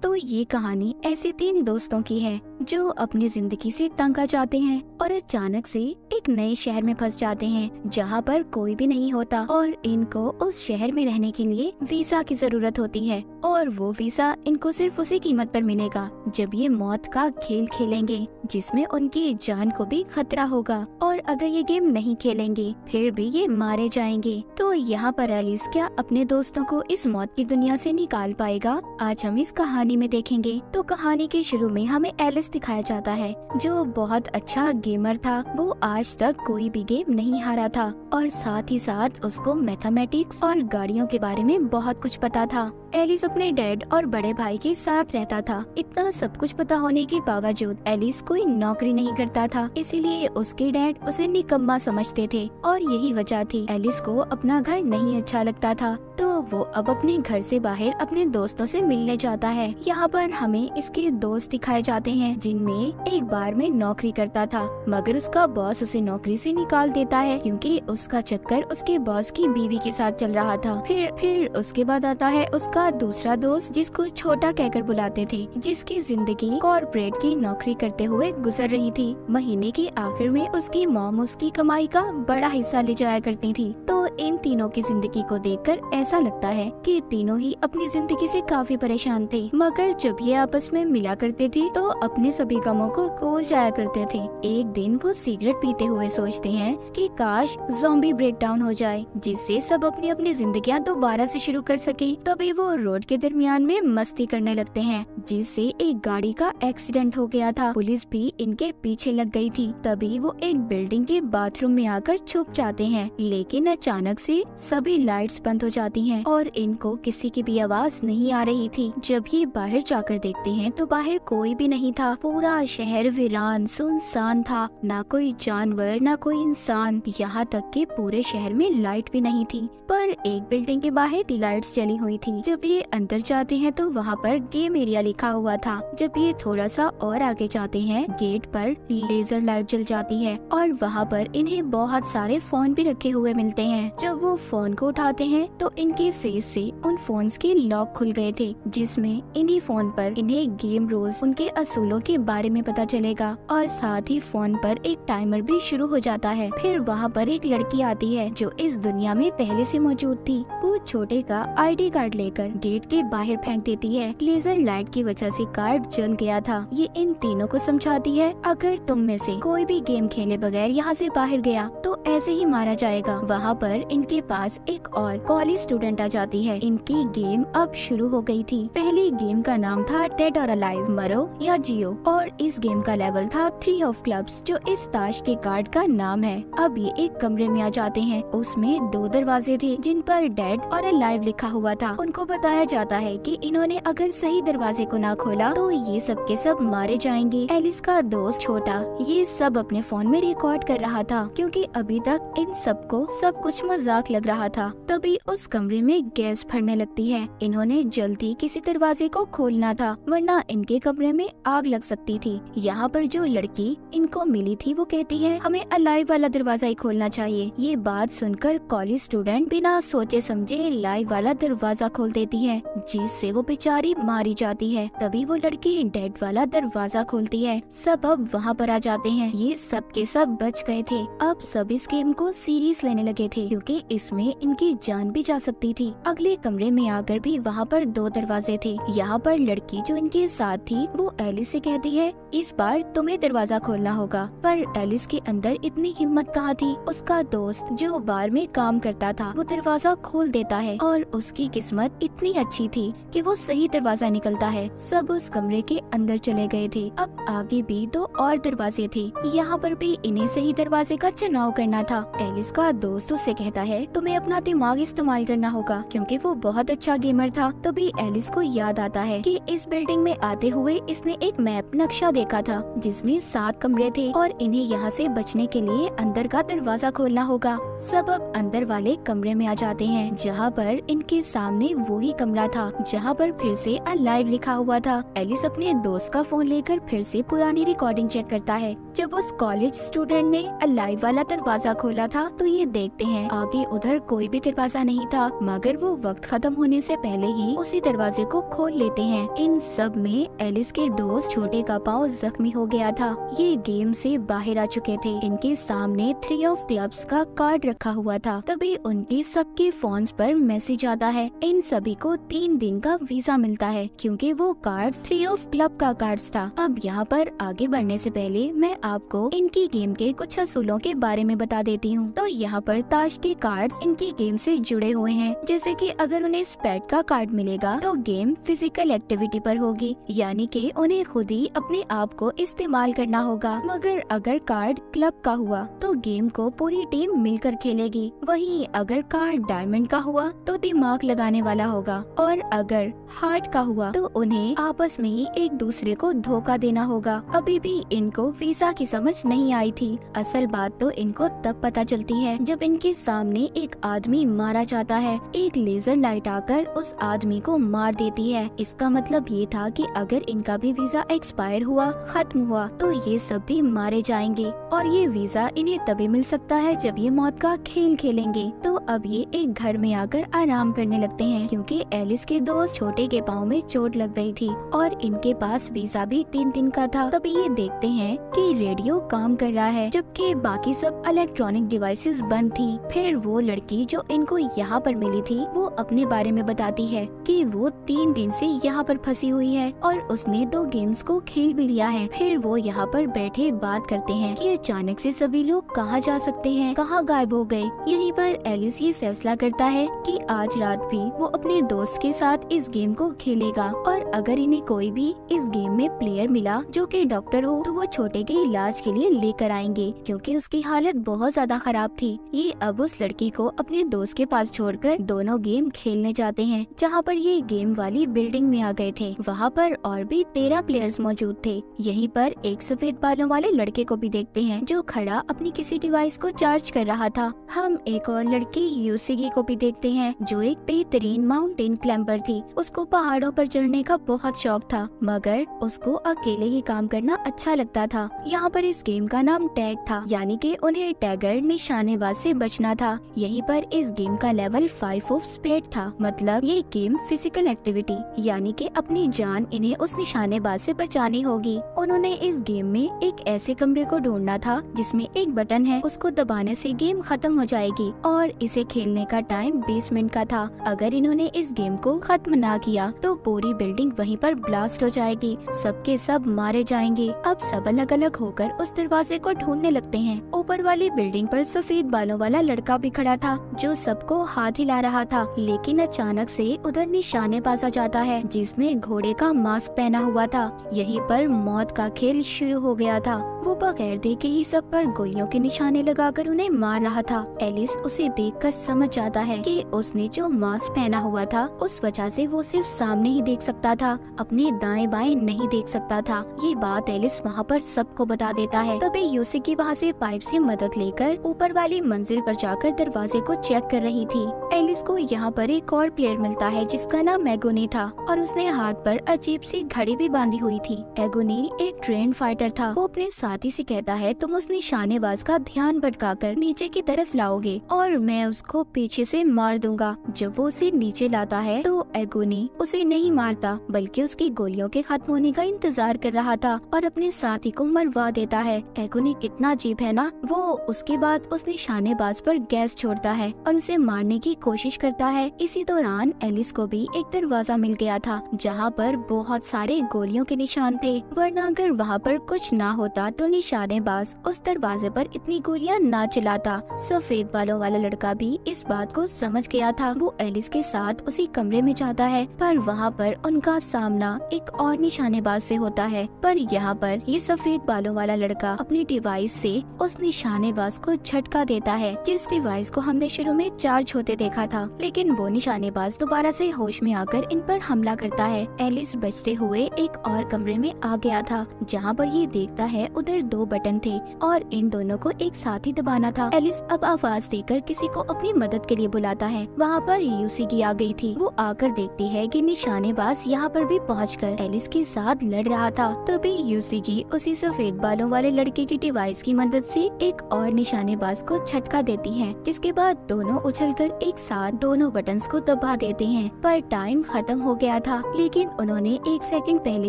तो ये कहानी ऐसे 3 दोस्तों की है जो अपनी जिंदगी से तंग आ जाते हैं और अचानक से एक नए शहर में फंस जाते हैं जहाँ पर कोई भी नहीं होता और इनको उस शहर में रहने के लिए वीजा की जरूरत होती है और वो वीजा इनको सिर्फ उसी कीमत पर मिलेगा जब ये मौत का खेल खेलेंगे जिसमें उनकी जान को भी खतरा होगा और अगर ये गेम नहीं खेलेंगे फिर भी ये मारे जाएंगे। तो यहाँ पर एलिस क्या अपने दोस्तों को इस मौत की दुनिया से निकाल पाएगा, आज हम इस कहानी में देखेंगे। तो कहानी के शुरू में हमें एलिस दिखाया जाता है जो बहुत अच्छा गेमर था। वो आज तक कोई भी गेम नहीं हारा था और साथ ही साथ उसको मैथमेटिक्स और गाड़ियों के बारे में बहुत कुछ पता था। एलिस अपने डैड और बड़े भाई के साथ रहता था। इतना सब कुछ पता होने के बावजूद एलिस कोई नौकरी नहीं करता था, इसीलिए उसके डैड उसे निकम्मा समझते थे और यही वजह थी एलिस को अपना घर नहीं अच्छा लगता था। तो वो अब अपने घर से बाहर अपने दोस्तों से मिलने जाता है। यहाँ पर हमें इसके दोस्त दिखाए जाते हैं जिनमें एक बार में नौकरी करता था मगर उसका बॉस उसे नौकरी से निकाल देता है क्योंकि उसका चक्कर उसके बॉस की बीवी के साथ चल रहा था। फिर उसके बाद आता है उसका दूसरा दोस्त जिसको छोटा कहकर बुलाते थे, जिसकी जिंदगी कॉर्पोरेट की नौकरी करते हुए गुजर रही थी। महीने के आखिर में उसकी मॉम उसकी कमाई का बड़ा हिस्सा ले जाया करती थी। तो इन तीनों की जिंदगी को देखकर ऐसा लगता है कि तीनों ही अपनी जिंदगी से काफी परेशान थे मगर जब ये आपस में मिला करते थे तो अपने सभी गमों को भूल जाया करते थे। एक दिन वो सिगरेट पीते हुए सोचते हैं कि काश ज़ॉम्बी ब्रेकडाउन हो जाए जिससे सब अपनी अपनी जिंदगियां दोबारा से शुरू कर सके। तभी वो रोड के दरमियान में मस्ती करने लगते हैं जिससे एक गाड़ी का एक्सीडेंट हो गया था। पुलिस भी इनके पीछे लग गई थी। तभी वो एक बिल्डिंग के बाथरूम में आकर छुप जाते हैं लेकिन अचानक से सभी लाइट्स बंद हो जाती हैं और इनको किसी की भी आवाज नहीं आ रही थी। जब ये बाहर जाकर देखते हैं तो बाहर कोई भी नहीं था। पूरा शहर वीरान सुनसान था, ना कोई जानवर ना कोई इंसान, यहाँ तक कि पूरे शहर में लाइट भी नहीं थी। पर एक बिल्डिंग के बाहर लाइट्स जली हुई थी। जब ये अंदर जाते हैं तो वहाँ पर गेम एरिया लिखा हुआ था। जब ये थोड़ा सा और आगे जाते हैं गेट पर लेजर लाइट जल जाती है और वहाँ पर इन्हें बहुत सारे फोन भी रखे हुए मिलते हैं। जब वो फोन को उठाते हैं तो इनके फेस से उन फोन्स के लॉक खुल गए थे जिसमें इन्हीं फोन पर इन्हें गेम रूल्स उनके असूलों के बारे में पता चलेगा और साथ ही फोन पर एक टाइमर भी शुरू हो जाता है। फिर वहाँ पर एक लड़की आती है जो इस दुनिया में पहले से मौजूद थी। वो छोटे का आईडी कार्ड लेकर गेट के बाहर फेंक देती है। लेजर लाइट की वजह से कार्ड जल गया था। ये इन तीनों को समझाती है अगर तुम में से कोई भी गेम खेले बगैर यहाँ से बाहर गया तो ऐसे ही मारा जाएगा। वहाँ पर इनके पास एक और कॉलेज स्टूडेंट आ जाती है। इनकी गेम अब शुरू हो गई थी। पहली गेम का नाम था डेड और अलाइव, मरो या जियो, और इस गेम का लेवल था 3 ऑफ क्लब्स जो इस ताश के कार्ड का नाम है। अब ये एक कमरे में आ जाते हैं। उसमें 2 दरवाजे थे जिन पर डेड और अलाइव लिखा हुआ था। उनको बताया जाता है कि इन्होंने अगर सही दरवाजे को ना खोला तो ये सब के सब मारे जाएंगे। एलिस का दोस्त छोटा ये सब अपने फोन में रिकॉर्ड कर रहा था क्योंकि अभी तक इन सबको सब कुछ मजाक लग रहा था। तभी उस कमरे में गैस भरने लगती है। इन्होंने जल्दी किसी दरवाजे को खोलना था वरना इनके कमरे में आग लग सकती थी। यहाँ पर जो लड़की इनको मिली थी वो कहती है हमें अलाइव वाला दरवाजा ही खोलना चाहिए। ये बात सुनकर कॉलेज स्टूडेंट बिना सोचे समझे लाइव वाला दरवाजा खोल देती है जिससे वो बेचारी मारी जाती है। तभी वो लड़की डेड वाला दरवाजा खोलती है। सब अब वहाँ पर आ जाते हैं। ये सब के सब बच गए थे। अब सब इस गेम को सीरियस लेने लगे थे क्योंकि इसमें इनकी जान भी जा सकती थी। अगले कमरे में आकर भी वहाँ पर 2 दरवाजे थे। यहाँ पर लड़की जो इनके साथ थी वो एलिस से कहती है इस बार तुम्हें दरवाजा खोलना होगा। पर एलिस के अंदर इतनी हिम्मत कहाँ थी। उसका दोस्त जो बार में काम करता था वो दरवाजा खोल देता है और उसकी किस्मत इतनी अच्छी थी कि वो सही दरवाजा निकलता है। सब उस कमरे के अंदर चले गए थे। अब आगे भी 2 और दरवाजे थे। यहाँ पर भी इन्हें सही दरवाजे का चुनाव करना था। एलिस का दोस्त उससे कहता है तुम्हें अपना दिमाग इस्तेमाल करना होगा क्योंकि वो बहुत अच्छा गेमर था। तभी एलिस को याद आता है कि इस बिल्डिंग में आते हुए इसने एक मैप नक्शा देखा था जिसमें 7 कमरे थे और इन्हें यहाँ से बचने के लिए अंदर का दरवाजा खोलना होगा। सब अब अंदर वाले कमरे में आ जाते हैं जहाँ पर इनके सामने वही कमरा था जहाँ पर फिर से अलाइव लिखा हुआ था। एलिस अपने दोस्त का फोन लेकर फिर से पुरानी रिकॉर्डिंग चेक करता है। जब उस कॉलेज स्टूडेंट ने अलाइव वाला दरवाजा खोला था तो ये देखते हैं आगे उधर कोई भी दरवाजा नहीं था। मगर वो वक्त खत्म होने से पहले ही उसी दरवाजे को खोल लेते हैं। इन सब में एलिस के दोस्त छोटे का पाँव जख्मी हो गया था। ये गेम से बाहर आ चुके थे। इनके सामने 3 ऑफ क्लब्स का कार्ड रखा हुआ था। तभी उनके सबके फोन्स पर मैसेज आता है। इन सभी को 3 दिन का वीजा मिलता है क्योंकि वो कार्ड 3 ऑफ क्लब का कार्ड था। अब यहाँ पर आगे बढ़ने से पहले मैं आपको इनकी गेम के कुछ असूलों के बारे में बता देती हूँ। तो यहाँ पर ताश के कार्ड्स इनकी गेम से जुड़े हुए हैं। जैसे कि अगर उन्हें स्पेड का कार्ड मिलेगा तो गेम फिजिकल एक्टिविटी पर होगी, यानी कि उन्हें खुद ही अपने आप को इस्तेमाल करना होगा। मगर अगर कार्ड क्लब का हुआ तो गेम को पूरी टीम मिलकर खेलेगी। वहीं अगर कार्ड डायमंड का हुआ तो दिमाग लगाने वाला होगा, और अगर हार्ट का हुआ तो उन्हें आपस में ही एक दूसरे को धोखा देना होगा। अभी भी इनको वीजा की समझ नहीं आई थी। असल बात तो इनको तब पता चलती है जब इनके सामने एक आदमी मारा जाता है। एक लेजर लाइट आकर उस आदमी को मार देती है। इसका मतलब ये था कि अगर इनका भी वीजा एक्सपायर हुआ, खत्म हुआ, तो ये सब भी मारे जाएंगे और ये वीजा इन्हें तभी मिल सकता है जब ये मौत का खेल खेलेंगे। तो अब ये एक घर में आकर आराम करने लगते हैं क्योंकि एलिस के दोस्त छोटे के पाँव में चोट लग गई थी और इनके पास वीजा भी 3 दिन का था। तभी ये देखते हैं कि रेडियो काम कर रहा है जबकि बाकी सब इलेक्ट्रॉनिक डिवाइसेस बंद थी। फिर वो लड़की जो इनको यहाँ पर मिली थी वो अपने बारे में बताती है कि वो 3 दिन से यहाँ पर फंसी हुई है और उसने 2 गेम्स को खेल भी लिया है। फिर वो यहाँ पर बैठे बात करते हैं कि अचानक से सभी लोग कहाँ जा सकते हैं, कहाँ गायब हो गए। यहीं पर एलिस ये फैसला करता है कि आज रात भी वो अपने दोस्त के साथ इस गेम को खेलेगा और अगर इन्हें कोई भी इस गेम में प्लेयर मिला जो कि डॉक्टर हो तो वो छोटे के इलाज के लिए लेकर आएंगे क्योंकि उसकी हालत बहुत ज्यादा खराब थी। ये अब उस लड़की को अपने दोस्त के पास छोड़कर दोनों गेम खेलने जाते हैं। जहाँ पर ये गेम वाली बिल्डिंग में आ गए थे वहाँ पर और भी 13 प्लेयर्स मौजूद थे। यहीं पर एक सफेद बालों वाले लड़के को भी देखते हैं जो खड़ा अपनी किसी डिवाइस को चार्ज कर रहा था। हम एक और लड़की यूसीगी को भी देखते हैं जो एक बेहतरीन माउंटेन क्लाइंबर थी। उसको पहाड़ों पर चढ़ने का बहुत शौक था मगर उसको अकेले ही काम करना अच्छा लगता था। यहाँ पर इस गेम का नाम टैग था, यानी कि उन्हें टैगर निशानेबाज से बचना था। यहीं पर इस गेम का लेवल 5 ऑफ स्पेड था, मतलब ये गेम फिजिकल एक्टिविटी यानी कि अपनी जान इन्हें उस निशानेबाज से बचानी होगी। उन्होंने इस गेम में एक ऐसे कमरे को ढूंढना था जिसमें एक बटन है, उसको दबाने से गेम खत्म हो जाएगी और इसे खेलने का टाइम 20 मिनट का था। अगर इन्होंने इस गेम को खत्म ना किया तो पूरी बिल्डिंग वहीं पर ब्लास्ट हो जाएगी, सबके सब मारे जाएंगे। अब सब अलग अलग होकर उस दरवाजे को ढूंढने लगते हैं। ऊपर वाली बिल्डिंग पर सफेद बालों वाला लड़का भी खड़ा था जो सबको हाथ हिला रहा था, लेकिन अचानक से उधर निशानेबाज आ जाता है जिसने घोड़े का मास्क पहना हुआ था। यहीं पर मौत का खेल शुरू हो गया था। वो बगैर देखे ही सब पर गोलियों के निशाने लगाकर उन्हें मार रहा था। एलिस उसे देखकर समझ जाता है कि उसने जो मास्क पहना हुआ था उस वजह से वो सिर्फ सामने ही देख सकता था, अपने दाएं बाएं नहीं देख सकता था। ये बात एलिस वहाँ पर सबको बता देता है। तभी यूसीगी वहाँ से पाइप से मदद लेकर ऊपर वाली मंजिल पर जाकर दरवाजे को चेक कर रही थी। एलिस को यहाँ पर एक और प्लेयर मिलता है जिसका नाम एगोनी था और उसने हाथ पर अजीब सी घड़ी भी बांधी हुई थी। एगोनी एक ट्रेन फाइटर था। वो अपने साथी से कहता है तुम उस निशानेबाज का ध्यान भटकाकर नीचे की तरफ लाओगे और मैं उसको पीछे से मार दूंगा। जब वो उसे नीचे लाता है तो एगोनी उसे नहीं मारता बल्कि उसकी गोलियों के खत्म होने का इंतजार कर रहा था और अपने साथी को मरवा देता है। एगोनी कितना अजीब है ना। वो उसके बाद उस निशानेबाज पर गैस छोड़ता है और उसे मारने की कोशिश करता है। इसी दौरान एलिस को भी एक दरवाजा मिल गया था जहाँ पर बहुत सारे गोलियों के निशान थे, वरना अगर वहाँ पर कुछ ना होता तो निशानेबाज उस दरवाजे पर इतनी गोलियां ना चलाता। सफेद बालों वाला लड़का भी इस बात को समझ गया था। वो एलिस के साथ उसी कमरे में जाता है पर वहाँ पर उनका सामना एक और निशानेबाज से होता है। पर यहाँ पर ये सफेद बालों वाला लड़का अपनी डिवाइस से उस निशानेबाज को झटका देता है जिस डिवाइस को हमने शुरू में चार्ज होते देखा था, लेकिन वो निशानेबाज दोबारा से होश में आकर इन पर हमला करता है। एलिस बचते हुए एक और कमरे में आ गया था जहाँ पर ये देखता है उधर 2 बटन थे और इन दोनों को एक साथ ही दबाना था। एलिस अब आवाज देकर किसी को अपनी मदद के लिए बुलाता है। वहाँ पर यूसीगी आ गई थी। वो आकर देखती है कि निशानेबाज यहाँ पर भी पहुंचकर एलिस के साथ लड़ रहा था। तभी यूसीगी उसी सफेद बालों वाले लड़के की डिवाइस की मदद से एक और निशानेबाज को झटका देती है, जिसके बाद दोनों उछलकर एक साथ दोनों बटन्स को दबा देते हैं, पर टाइम खत्म हो गया था। लेकिन उन्होंने 1 सेकंड पहले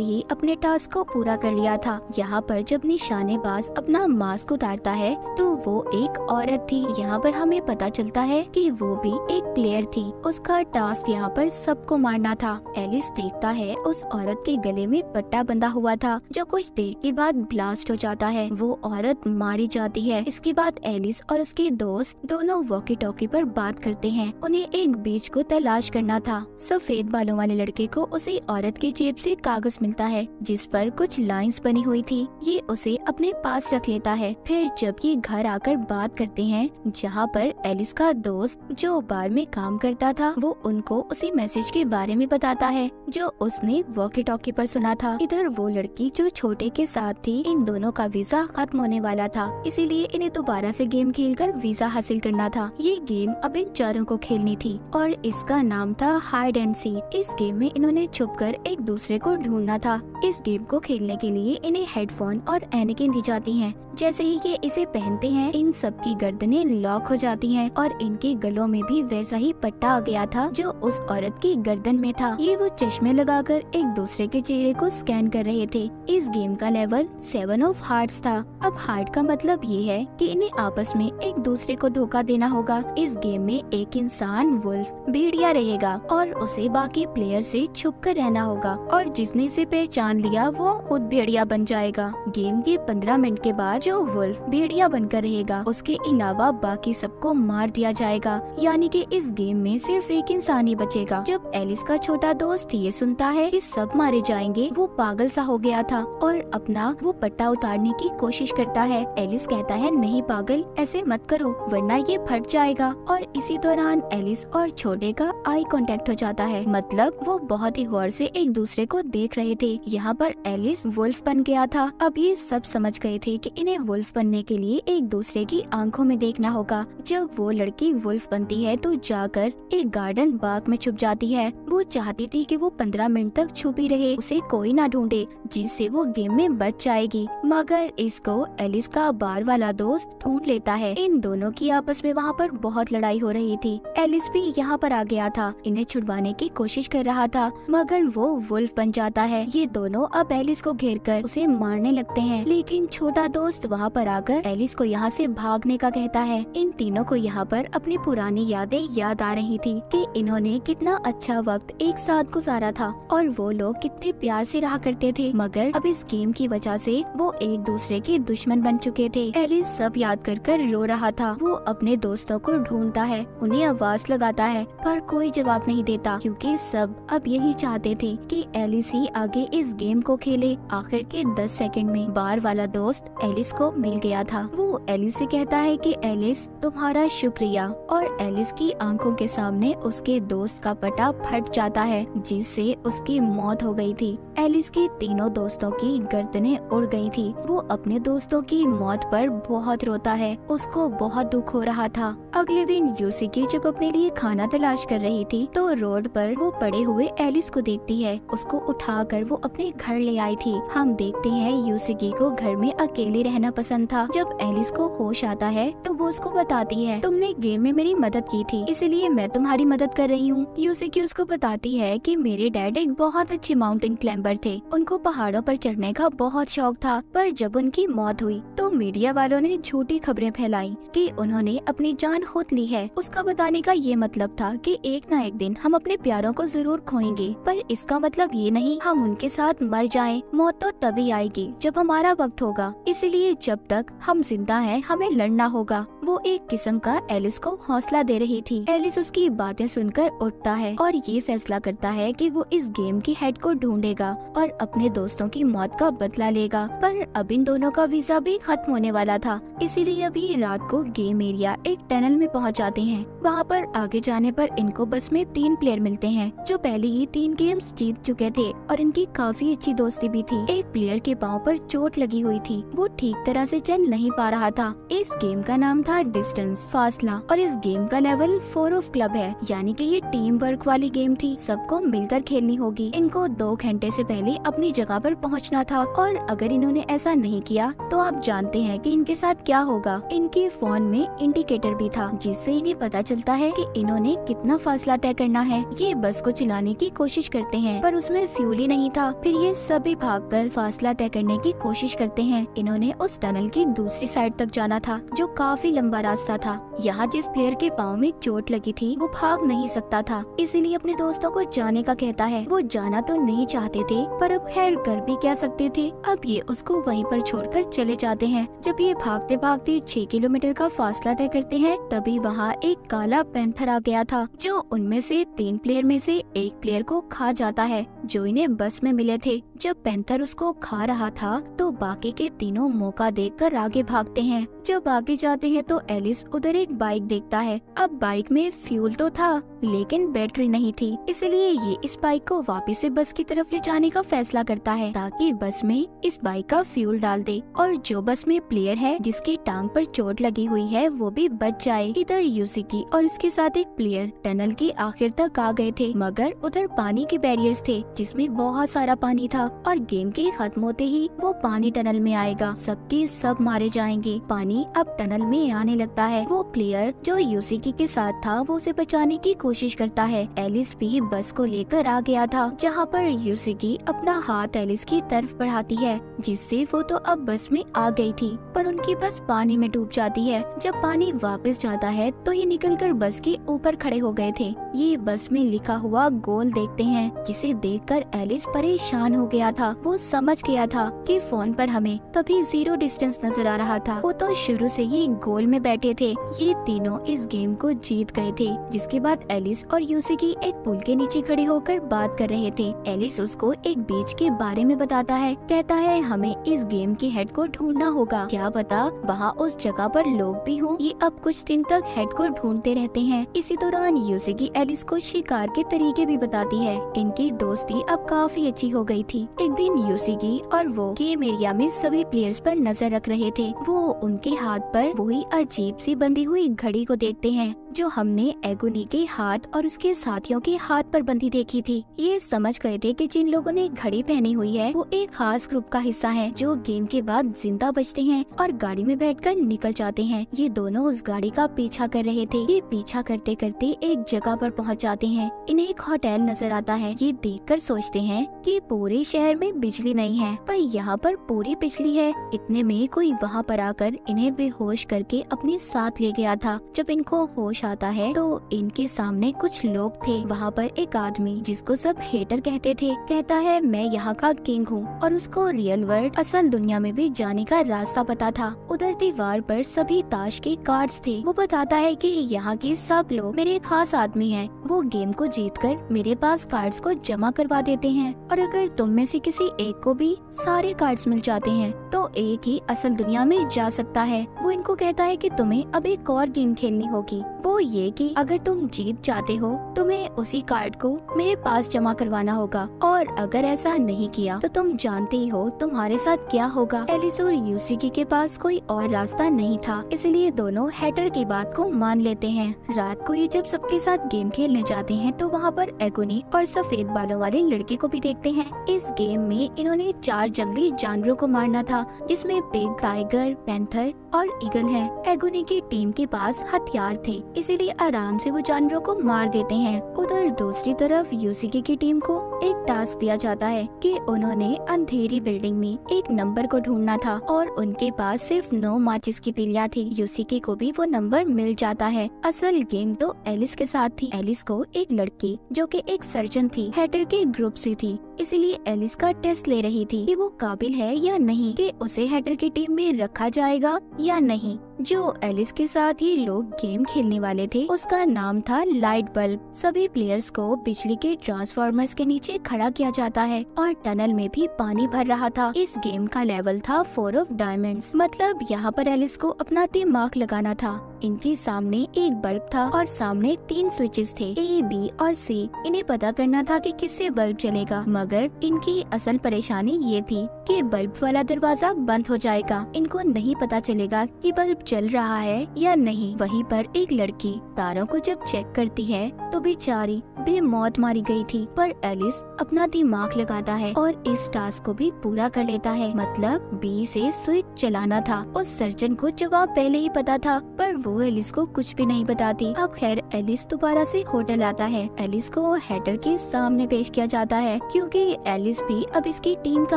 ही अपने टास्क को पूरा कर लिया था। यहाँ पर जब निशानेबाज अपना मास्क उतारता है तो वो एक औरत थी। यहाँ पर हमें पता चलता है कि वो भी एक प्लेयर थी। उसका टास्क यहाँ पर सबको मारना था। एलिस देखता है उस औरत के गले में पट्टा बंधा हुआ था, जो कुछ देर के बाद ब्लास्ट हो जाता है। वो औरत मारी जाती है। इसके बाद एलिस और उसके दोस्त दोनों वॉकी टॉकी पर बात करते हैं। उन्हें एक बीच को तलाश करना था। सफेद बालों वाले लड़के को उसी औरत की जेब से कागज मिलता है जिस पर कुछ लाइंस बनी हुई थी। ये उसे अपने पास रख लेता है। फिर जब ये घर आकर बात करते हैं, जहाँ पर एलिस का दोस्त जो बार में काम करता था वो उनको उसी मैसेज के बारे में बताता है जो उसने वॉकी टॉकी पर सुना था। इधर वो लड़की जो छोटे के साथ थी, इन दोनों का वीजा खत्म होने वाला था, इसीलिए इन्हें दोबारा से गेम खेलकर वीजा हासिल करना था। ये गेम अब इन चारों को खेलनी थी और इसका नाम था हाइड एंड सीक। इस गेम में इन्होंने छुपकर एक दूसरे को ढूंढना था। इस गेम को खेलने के लिए इन्हें हेडफोन और ऐनकें दी जाती हैं। जैसे ही ये इसे पहनते हैं, इन सब की गर्दनें लॉक हो जाती हैं और इनके गलों में भी वैसा ही पट्टा आ गया था जो उस औरत की गर्दन में था। ये वो चश्मे लगाकर एक दूसरे के चेहरे को स्कैन कर रहे थे। इस गेम का लेवल 7 ऑफ हार्ट्स था। अब हार्ट का मतलब ये है कि इन्हें आपस में एक दूसरे को धोखा देना होगा। इस गेम में एक इंसान वुल्फ भेड़िया रहेगा और उसे बाकी प्लेयर से छुप कर रहना होगा और जिसने इसे पहचान लिया वो खुद भेड़िया बन जाएगा। गेम के 15 मिनट के बाद जो वुल्फ भेड़िया बनकर रहेगा, उसके अलावा बाकी सबको मार दिया जाएगा। यानी कि इस गेम में सिर्फ एक इंसान ही बचेगा। जब एलिस का छोटा दोस्त ये सुनता है कि सब मारे जाएंगे, वो पागल सा हो गया था और अपना वो पट्टा उतारने की कोशिश करता है। एलिस कहता है नहीं पागल, ऐसे मत करो वरना ये फट जाएगा। और इसी दौरान एलिस और छोटे का आई कांटेक्ट हो जाता है, मतलब वो बहुत ही गौर से एक दूसरे को देख रहे थे। यहाँ पर एलिस वुल्फ बन गया था। अब ये सब समझ गए थे कि इन्हें वुल्फ बनने के लिए एक दूसरे की आंखों में देखना होगा। जब वो लड़की वुल्फ बनती है तो जाकर एक गार्डन बाग में छुप जाती है। वो चाहती थी कि वो 15 मिनट तक छुपी रहे, उसे कोई ना ढूंढे, जिससे वो गेम में बच जाएगी। मगर इसको एलिस का बार वाला दोस्त ढूंढ लेता है। इन दोनों की आपस में वहाँ पर बहुत लड़ाई हो रही थी। एलिस भी यहाँ पर आ गया था, इन्हें छुड़वाने की कोशिश कर रहा था, मगर वो वुल्फ बन जाता है। ये दोनों अब एलिस को घेरकर उसे मारने लगते हैं, लेकिन छोटा दोस्त वहाँ पर आकर एलिस को यहाँ से भागने का कहता है। इन तीनों को यहाँ पर अपनी पुरानी यादें याद आ रही थी कि इन्होंने कितना अच्छा वक्त एक साथ गुजारा था और वो लोग कितने प्यार से रहा करते थे। मगर अब इस गेम की वजह से वो एक दूसरे के दुश्मन बन चुके थे। एलिस सब याद कर रो रहा था। वो अपने दोस्तों को ढूंढता है, उन्हें आवाज लगाता है, पर कोई जवाब नहीं देता क्योंकि सब अब यही चाहते थे कि एलिस ही आगे इस गेम को खेले। आखिर के 10 सेकंड में बार वाला दोस्त एलिस को मिल गया था। वो एलिस से कहता है कि एलिस तुम्हारा शुक्रिया, और एलिस की आंखों के सामने उसके दोस्त का पटा फट जाता है जिससे उसकी मौत हो गई थी। एलिस के तीनों दोस्तों की गर्दनें उड़ गई थी। वो अपने दोस्तों की मौत पर बहुत रोता है, उसको बहुत दुख हो रहा था। अगले दिन यूसिकी जब अपने लिए खाना तलाश कर रही थी तो रोड पर वो पड़े हुए एलिस को देखती है। उसको उठाकर वो अपने घर ले आई थी। हम देखते हैं यूसिकी को घर में अकेले रहना पसंद था। जब एलिस को होश आता है तो वो उसको बताती है, तुमने गेम में मेरी मदद की थी इसलिए मैं तुम्हारी मदद कर रही हूँ। यूसिकी उसको बताती है कि मेरे डैड एक बहुत अच्छे माउंटेन क्लाइंबर थे, उनको पहाड़ों पर चढ़ने का बहुत शौक था, पर जब उनकी मौत हुई तो मीडिया वालों ने झूठी खबरें फैलाई कि उन्होंने अपनी जान खुद ली है। उसका बताने का ये मतलब था कि एक ना एक दिन हम अपने प्यारों को जरूर खोएंगे, पर इसका मतलब ये नहीं हम उनके साथ मर जाएं। मौत तो तभी आएगी जब हमारा वक्त होगा, इसलिए जब तक हम जिंदा हैं हमें लड़ना होगा। वो एक किस्म का एलिस को हौसला दे रही थी। एलिस उसकी बातें सुनकर उठता है और ये फैसला करता है कि वो इस गेम की हेड को ढूंढेगा और अपने दोस्तों की मौत का बदला लेगा। पर अब इन दोनों का वीजा भी खत्म होने वाला था, इसीलिए अभी रात को गेम एरिया एक टनल में पहुंच जाते हैं। वहाँ पर आगे जाने पर इनको बस में 3 प्लेयर मिलते हैं जो पहले ही 3 गेम्स जीत चुके थे और इनकी काफी अच्छी दोस्ती भी थी। एक प्लेयर के पाँव पर चोट लगी हुई थी, वो ठीक तरह से चल नहीं पा रहा था। इस गेम का नाम था था डिस्टेंस, फासला, और इस गेम का लेवल 4 ऑफ क्लब है, यानी कि ये टीम वर्क वाली गेम थी। सबको मिलकर खेलनी होगी। इनको 2 घंटे से पहले अपनी जगह पर पहुंचना था, और अगर इन्होंने ऐसा नहीं किया तो आप जानते हैं कि इनके साथ क्या होगा। इनके फोन में इंडिकेटर भी था, जिससे इन्हें पता चलता है कि इन्होंने कितना फासला तय करना है। ये बस को चलाने की कोशिश करते हैं, पर उसमें फ्यूल ही नहीं था। फिर ये सभी भागकर फासला तय करने की कोशिश करते हैं। इन्होंने उस टनल की दूसरी साइड तक जाना था, जो काफी लंबा रास्ता था। यहाँ जिस प्लेयर के पाँव में चोट लगी थी वो भाग नहीं सकता था, इसीलिए अपने दोस्तों को जाने का कहता है। वो जाना तो नहीं चाहते थे, पर अब खैर कर भी क्या सकते थे। अब ये उसको वहीं पर छोड़कर चले जाते हैं। जब ये भागते भागते 6 किलोमीटर का फासला तय करते हैं, तभी वहाँ एक काला पैंथर आ गया था, जो उनमें से 3 प्लेयर में से एक प्लेयर को खा जाता है, जो इन्हें बस में मिले थे। जब पैंथर उसको खा रहा था तो बाकी के तीनों मौका देखकर आगे भागते हैं। जब आगे जाते हैं तो एलिस उधर एक बाइक देखता है। अब बाइक में फ्यूल तो था, लेकिन बैटरी नहीं थी, इसलिए ये इस बाइक को वापस से बस की तरफ ले जाने का फैसला करता है, ताकि बस में इस बाइक का फ्यूल डाल दे और जो बस में प्लेयर है जिसकी टांग पर चोट लगी हुई है वो भी बच जाए। इधर यूसिकी और उसके साथ एक प्लेयर टनल के आखिर तक आ गए थे, मगर उधर पानी के बैरियर्स थे जिसमें बहुत सारा पानी था, और गेम के खत्म होते ही वो पानी टनल में आएगा। सबके सब मारे जाएंगे। पानी अब टनल में आने लगता है। वो प्लेयर जो यूसिकी के साथ था वो उसे बचाने की कोशिश करता है। एलिस भी बस को लेकर आ गया था, जहाँ पर यूसिकी अपना हाथ एलिस की तरफ बढ़ाती है, जिससे वो तो अब बस में आ गई थी, पर उनकी बस पानी में डूब जाती है। जब पानी वापस जाता है तो ये निकलकर बस के ऊपर खड़े हो गए थे। ये बस में लिखा हुआ गोल देखते हैं, जिसे देखकर एलिस परेशान हो गया था। वो समझ गया था कि फोन पर हमें तभी 0 डिस्टेंस नजर आ रहा था। वो तो शुरू से ही गोल में बैठे थे। ये तीनों इस गेम को जीत गए थे। जिसके बाद एलिस और यूसिकी एक पुल के नीचे खड़े होकर बात कर रहे थे। एलिस उसको एक बीच के बारे में बताता है। कहता है हमें इस गेम के हेड को ढूंढना होगा, क्या पता वहाँ उस जगह पर लोग भी हों। ये अब कुछ दिन तक हेड को ढूंढते रहते हैं। इसी दौरान यूसिकी एलिस को शिकार के तरीके भी बताती है। इनकी दोस्ती अब काफी अच्छी हो गई थी। एक दिन यूसिकी और वो गेम एरिया में सभी प्लेयर्स पर नजर रख रहे थे। वो उनके हाथ पर वही अजीब सी बंधी हुई घड़ी को देखते हैं, जो हमने एगुनी के हाथ और उसके साथियों के हाथ पर बंधी देखी थी। ये समझ गए थे कि जिन लोगों ने घड़ी पहनी हुई है वो एक खास ग्रुप का हिस्सा है, जो गेम के बाद जिंदा बचते हैं और गाड़ी में बैठकर निकल जाते हैं। ये दोनों उस गाड़ी का पीछा कर रहे थे। ये पीछा करते करते एक जगह पर पहुंच जाते हैं। इन्हें एक होटल नजर आता है। ये देखकर सोचते हैं कि पूरे शहर में बिजली नहीं है, पर यहाँ पर पूरी बिजली है। इतने में कोई वहाँ पर आकर इन्हें बेहोश करके अपने साथ ले गया था। जब इनको होश आता है तो इनके सामने कुछ लोग थे। वहाँ पर एक आदमी जिसको सब हेटर कहते थे, कहता है मैं यहाँ का किंग हूँ, और उसको रियल वर्ल्ड असल दुनिया में भी जाने का रास्ता पता था। उधर दीवार पर सभी ताश के कार्ड्स थे। वो बताता है कि यहाँ के सब लोग मेरे खास आदमी हैं। वो गेम को जीतकर मेरे पास कार्ड्स को जमा करवा देते हैं, और अगर तुम में से किसी एक को भी सारे कार्ड्स मिल जाते हैं तो एक ही असल दुनिया में जा सकता है। वो इनको कहता है कि तुम्हें अब एक और गेम खेलनी होगी। वो ये कि अगर तुम जीत जाते हो तुम्हें उसी कार्ड को मेरे पास जमा करवाना होगा, और अगर ऐसा नहीं किया तो तुम जानते ही हो तुम्हारे साथ क्या होगा। एलिस और यूसिकी के पास कोई और रास्ता नहीं था, इसलिए दोनों हैटर की बात को मान लेते हैं। रात को ये जब सबके साथ गेम खेलने जाते हैं तो वहाँ पर एगोनी और सफेद बालों वाले लड़के को भी देखते हैं। इस गेम में इन्होंने 4 जंगली जानवरों को मारना था, जिसमें पिग, टाइगर, पैंथर और ईगल है। एगोनी की टीम के पास हथियार थे, इसीलिए आराम से वो जानवरों को मार देते हैं। उधर दूसरी तरफ यूसिकी की टीम को एक टास्क दिया जाता है कि उन्होंने अंधेरी बिल्डिंग में एक नंबर को ढूंढना था, और उनके पास सिर्फ 9 माचिस की तीलियां थी। यूसिकी को भी वो नंबर मिल जाता है। असल गेम तो एलिस के साथ थी। एलिस को एक लड़की जो कि एक सर्जन थी, हैटर के ग्रुप से थी, इसलिए एलिस का टेस्ट ले रही थी कि वो काबिल है या नहीं, कि उसे हैटर की टीम में रखा जाएगा या नहीं। जो एलिस के साथ ये लोग गेम खेलने वाले थे उसका नाम था लाइट बल्ब। सभी प्लेयर्स को बिजली के ट्रांसफार्मर्स के नीचे खड़ा किया जाता है, और टनल में भी पानी भर रहा था। इस गेम का लेवल था 4 ऑफ डायमंड्स, मतलब यहाँ पर एलिस को अपना दिमाग लगाना था। इनके सामने एक बल्ब था और सामने 3 स्विचेस थे, A, B और C। इन्हें पता करना था कि किससे बल्ब जलेगा, मगर मगर इनकी असल परेशानी ये थी कि बल्ब वाला दरवाजा बंद हो जाएगा, इनको नहीं पता चलेगा कि बल्ब चल रहा है या नहीं। वहीं पर एक लड़की तारों को जब चेक करती है तो बेचारी बेमौत मारी गई थी, पर एलिस अपना दिमाग लगाता है और इस टास्क को भी पूरा कर लेता है। मतलब बी से स्विच चलाना था। उस सर्जन को जवाब पहले ही पता था, पर वो एलिस को कुछ भी नहीं बताती। अब खैर एलिस दोबारा से होटल आता है। एलिस को हैटर के सामने पेश किया जाता है क्योंकि एलिस भी अब इसकी टीम का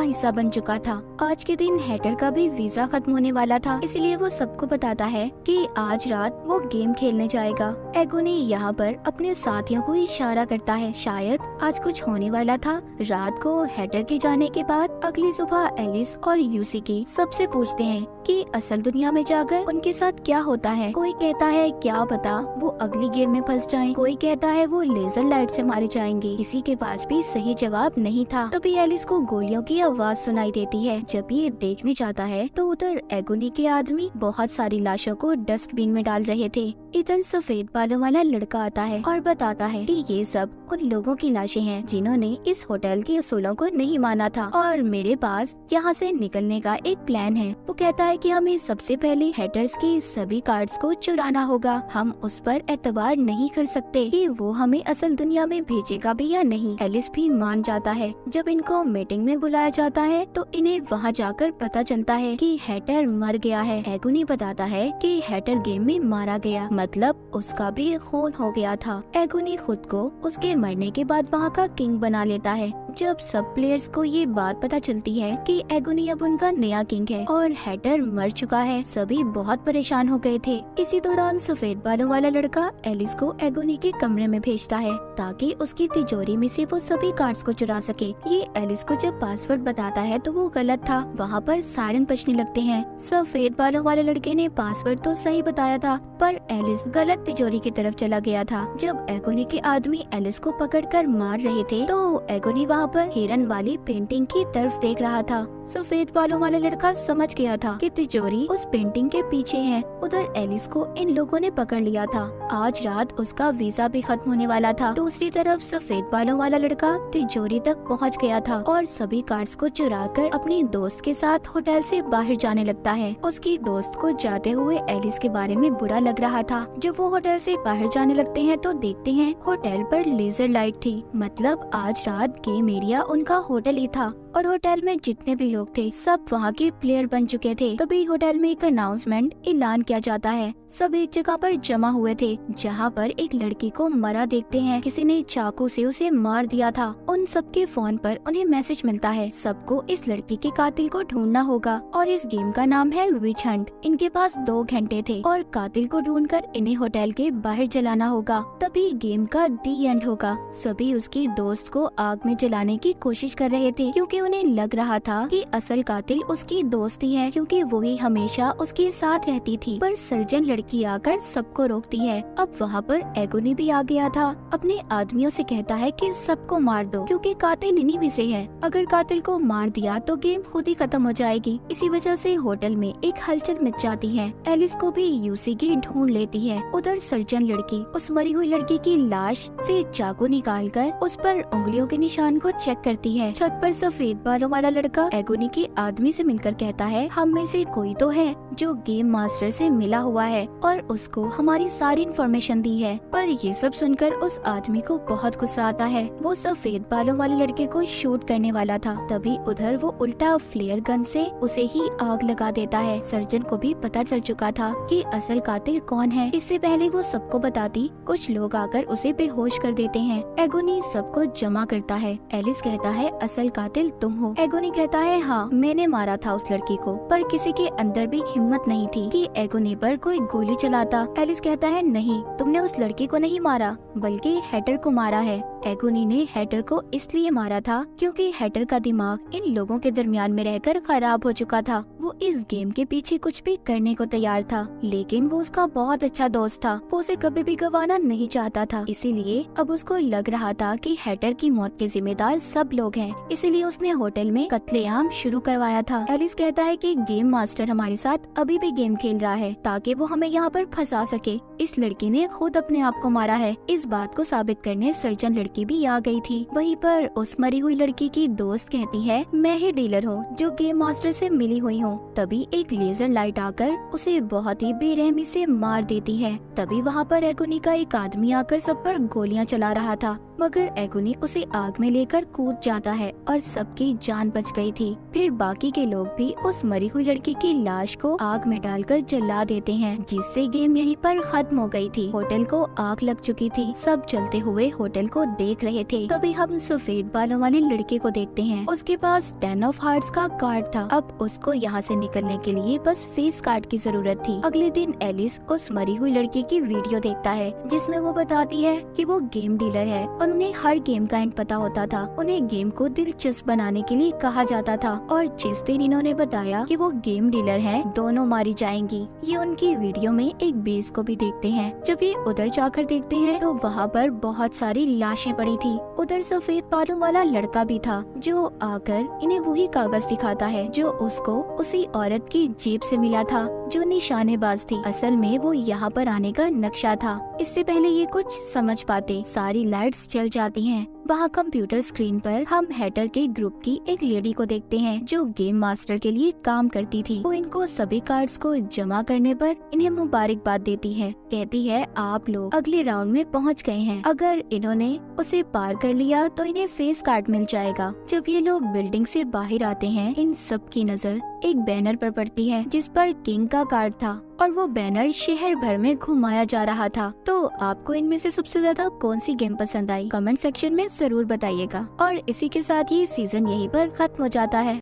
हिस्सा बन चुका था। आज के दिन हैटर का भी वीजा खत्म होने वाला था, इसलिए वो सबको बताता है कि आज रात वो गेम खेलने जाएगा। एगोनी यहाँ पर अपने साथियों को इशारा करता है, शायद आज कुछ होने वाला था। रात को हैटर के जाने के बाद अगली सुबह एलिस और यूसी सबसे पूछते हैं कि असल दुनिया में जाकर उनके साथ क्या होता है। कोई कहता है क्या पता वो अगली गेम में फंस जाएं, कोई कहता है वो लेजर लाइट से मारे जाएंगे। किसी के पास भी सही जवाब नहीं था। तभी एलिस को गोलियों की आवाज सुनाई देती है। जब ये देखने जाता है तो उधर एगोनी के आदमी बहुत सारी लाशों को डस्टबिन में डाल रहे थे। इधर सफेद बालों वाला लड़का आता है और बताता है कि ये सब उन लोगों की लाशें हैं जिन्होंने इस होटल के असूलों को नहीं माना था और मेरे पास यहाँ से निकलने का एक प्लान है। वो कहता है कि हमें सबसे पहले हैटर्स के सभी कार्ड्स को चुराना होगा। हम उस पर एतबार नहीं कर सकते कि वो हमें असल दुनिया में भेजेगा भी या नहीं। एलिस भी मान जाता है। जब इनको मीटिंग में बुलाया जाता है तो इन्हें वहाँ जाकर पता चलता है कि हैटर मर गया है। एगोनी बताता है कि हैटर गेम में मारा गया, मतलब उसका भी खून हो गया था। एगोनी खुद को उसके मरने के बाद वहाँ का किंग बना लेता है। जब सब प्लेयर्स को ये बात पता चलती है कि एगोनी अब उनका नया किंग है और हैटर मर चुका है, सभी बहुत परेशान हो गए थे। इसी दौरान सफेद बालों वाला लड़का एलिस को एगोनी के कमरे में भेजता है ताकि उसकी तिजोरी में से वो सभी कार्ड्स को चुरा सके। ये एलिस को जब पासवर्ड बताता है तो वो गलत था। वहाँ पर सायरन बजने लगते हैं। सफेद बालों वाले लड़के ने पासवर्ड तो सही बताया था, पर एलिस गलत तिजोरी की तरफ चला गया था। जब एगोनी के आदमी एलिस को पकड़कर मार रहे थे तो एगोनी वहाँ पर हिरन वाली पेंटिंग की तरफ देख रहा था। सफेद बालों वाला लड़का समझ गया था कि तिजोरी उस पेंटिंग के पीछे है। उधर एलिस को इन लोगों ने पकड़ लिया था। आज रात उसका वीजा भी खत्म होने वाला था। दूसरी तरफ सफेद बालों वाला लड़का तिजोरी तक पहुंच गया था और सभी कार्ड्स को चुराकर अपनी दोस्त के साथ होटल से बाहर जाने लगता है। उसकी दोस्त को जाते हुए एलिस के बारे में बुरा लग रहा था। जब वो होटल से बाहर जाने लगते हैं तो देखते हैं होटल पर लेजर लाइट थी, मतलब आज रात गेम एरिया उनका होटल ही था और होटल में जितने भी लोग थे सब वहाँ के प्लेयर बन चुके थे। तभी होटल में एक अनाउंसमेंट ऐलान किया जाता है। सब एक जगह पर जमा हुए थे जहाँ पर एक लड़की को मरा देखते हैं। किसी ने चाकू से उसे मार दिया था। उन सबके फोन पर उन्हें मैसेज मिलता है, सबको इस लड़की के कातिल को ढूंढना होगा और इस गेम का नाम है विच हंट। इनके पास 2 घंटे थे और कातिल को ढूंढकर इन्हें होटल के बाहर जलाना होगा, तभी गेम का दी एंड होगा। सभी उसकी दोस्त को आग में जलाने की कोशिश कर रहे थे क्योंकि उन्हें लग रहा था कि असल कातिल उसकी दोस्त ही है, क्योंकि वही हमेशा उसके साथ रहती थी। पर सर्जन लड़की आकर सबको रोकती है। अब वहाँ पर एगोनी भी आ गया था। अपने आदमियों से कहता है कि सबको मार दो क्योंकि कातिल इन्हीं में से है। अगर कातिल को मार दिया तो गेम खुद ही खत्म हो जाएगी। इसी वजह से होटल में एक हलचल मच जाती है। एलिस को भी यूसी की ढूंढ लेती है। उधर सर्जन लड़की उस मरी हुई लड़की की लाश से चाकू निकालकर उस पर उंगलियों के निशान को चेक करती है। छत पर सफेद बालों वाला लड़का एगोनी के आदमी से मिलकर कहता है, हम में से कोई तो है जो गेम मास्टर से मिला हुआ है और उसको हमारी सारी इन्फॉर्मेशन दी है। पर ये सब सुनकर उस आदमी को बहुत गुस्सा आता है। वो सफेद बालों वाले लड़के को शूट करने वाला था, तभी उधर वो उल्टा फ्लेयर गन से उसे ही आग लगा देता है। सर्जन को भी पता चल चुका था कि असल कातिल कौन है। इससे पहले वो सबको बताती कुछ लोग आकर उसे बेहोश कर देते हैं। एगोनी सबको जमा करता है। एलिस कहता है, असल कातिल तुम हो। एगोनी कहता है, हाँ मैंने मारा था उस लड़की को, पर किसी के अंदर भी हिम्मत नहीं थी कि एगोनी पर कोई गोली चलाता। एलिस कहता है, नहीं तुमने उस लड़की को नहीं मारा बल्कि हैटर को मारा है। एगोनी ने हैटर को इसलिए मारा था क्योंकि हैटर का दिमाग इन लोगों के दरमियान में रहकर खराब हो चुका था। वो इस गेम के पीछे कुछ भी करने को तैयार था, लेकिन वो उसका बहुत अच्छा दोस्त था। वो उसे कभी भी गंवाना नहीं चाहता था, इसीलिए अब उसको लग रहा था कि हैटर की मौत के जिम्मेदार सब लोग हैं। इसीलिए उसने होटल में कत्लेआम शुरू करवाया था। एलिस कहता है कि गेम मास्टर हमारे साथ अभी भी गेम खेल रहा है ताकि वो हमें यहाँ पर फंसा सके। इस लड़की ने खुद अपने आप को मारा है। इस बात को साबित करने सर्जन लड़की भी आ गई थी। वहीं पर उस मरी हुई लड़की की दोस्त कहती है, मैं ही डीलर हूँ जो गेम मास्टर से मिली हुई हूँ। तभी एक लेजर लाइट आकर उसे बहुत ही बेरहमी से मार देती है। तभी वहाँ पर एगोनी का एक आदमी आकर सब पर गोलियां चला रहा था, मगर एगोनी उसे आग में लेकर कूद जाता है और सबकी जान बच गई थी। फिर बाकी के लोग भी उस मरी हुई लड़की की लाश को आग में डालकर जला देते हैं, जिससे गेम यहीं पर खत्म हो गई थी। होटल को आग लग चुकी थी। सब जलते हुए होटल को देख रहे थे। तभी हम सफेद बालों वाले लड़के को देखते हैं। उसके पास 10 ऑफ हार्ट्स का कार्ड था। अब उसको यहाँ से निकलने के लिए बस फेस कार्ड की जरूरत थी। अगले दिन एलिस उस मरी हुई लड़की की वीडियो देखता है, जिसमें वो बताती है कि वो गेम डीलर है और उन्हें हर गेम का एंड पता होता था। उन्हें गेम को दिलचस्प बनाने के लिए कहा जाता था और जिस दिन इन्होंने बताया कि वो गेम डीलर हैं, दोनों मारी जाएंगी। ये उनकी वीडियो में एक बेस को भी देखते हैं। जब ये उधर जाकर देखते हैं तो वहाँ पर बहुत सारी लाशें पड़ी थी। उधर सफेद बालों वाला लड़का भी था, जो आकर इन्हें वही कागज दिखाता है जो उसको उसी औरत की जेब से मिला था जो निशानेबाज थी। असल में वो यहाँ पर आने का नक्शा था। इससे पहले ये कुछ समझ पाते, सारी लाइट्स जल जाती हैं। वहाँ कंप्यूटर स्क्रीन पर हम हैटर के ग्रुप की एक लेडी को देखते हैं जो गेम मास्टर के लिए काम करती थी। वो इनको सभी कार्ड्स को जमा करने पर इन्हें मुबारकबाद देती है। कहती है, आप लोग अगले राउंड में पहुँच गए हैं। अगर इन्होंने उसे पार कर लिया तो इन्हें फेस कार्ड मिल जाएगा। जब ये लोग बिल्डिंग से बाहर आते हैं, इन सब की नजर एक बैनर पर पड़ती है जिस पर किंग का कार्ड था और वो बैनर शहर भर में घुमाया जा रहा था। तो आपको इनमें से सबसे ज्यादा कौन सी गेम पसंद आई? कमेंट सेक्शन में जरूर बताइएगा। और इसी के साथ ये सीजन यहीं पर खत्म हो जाता है।